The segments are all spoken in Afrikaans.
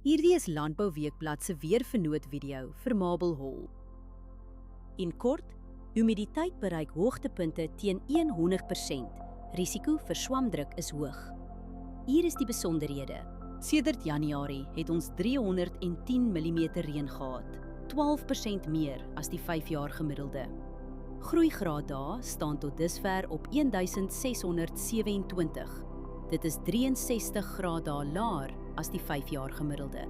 Hierdie is Landbouweekblad se weervernoot video vir Marble Hall. En kort, humiditeit bereik hoogtepunte teen 100%. Risiko vir swamdruk is hoog. Hier is die besonderhede. Sedert Januarie het ons 310 mm reën gehad, 12% meer as die 5 jaar gemiddelde. Groeigraad dae staan tot dusver op 1627. Dit is 63 grade dae laer as die 5 jaar gemiddelde.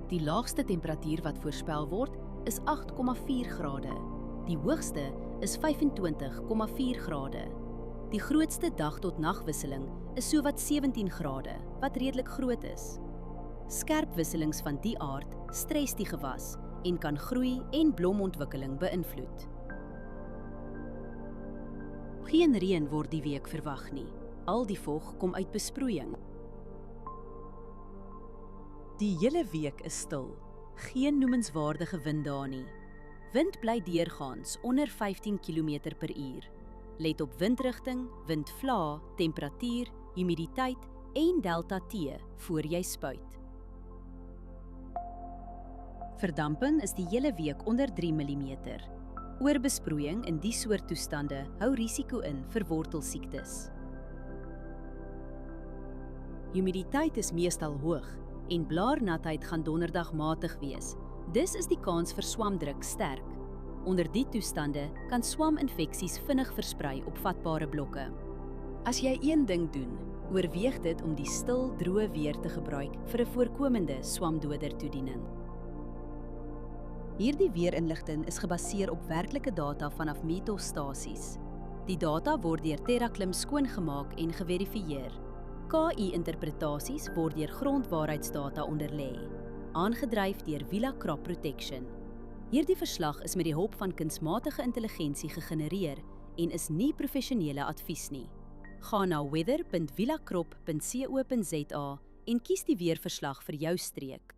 Die laagste temperatuur wat voorspel word is 8,4 grade. Die hoogste is 25,4 grade. Die grootste dag tot nagwisseling is sowat 17 grade, wat redelik groot is. Skerp wisselings van die aard stres die gewas en kan groei en blomontwikkeling beïnvloed. Geen reën word die week verwag nie. Al die vog kom uit besproeiing. Die hele week is stil. Geen noemenswaardige wind daar nie. Wind bly deurgaans onder 15 km/h. Let op windrigting, windvlae, temperatuur, humiditeit en delta T voor jy spuit. Verdamping is die hele week onder 3 mm. Oorbesproeiing in die soort toestande hou risiko in vir wortelsiektes. Humiditeit is meestal hoog en blaarnatheid gaan donderdag matig wees. Dis is die kans vir swamdruk sterk. Onder die toestande kan swaminfeksies vinnig versprei op vatbare blokke. As jy een ding doen, oorweeg dit om die stil, droë weer te gebruik vir 'n voorkomende swamdoder toediening. Hierdie weerinligting is gebaseer op werklike data vanaf meteostasies. Die data word deur TerraClim skoongemaak en geverifieer. KI-interpretasies word deur grondwaarheidsdata onderlê, aangedryf deur Villa Crop Protection. Hierdie verslag is met die hulp van kunsmatige intelligensie gegenereer en is nie professionele advies nie. Gaan na weather.villacrop.co.za en kies die weerverslag vir jou streek.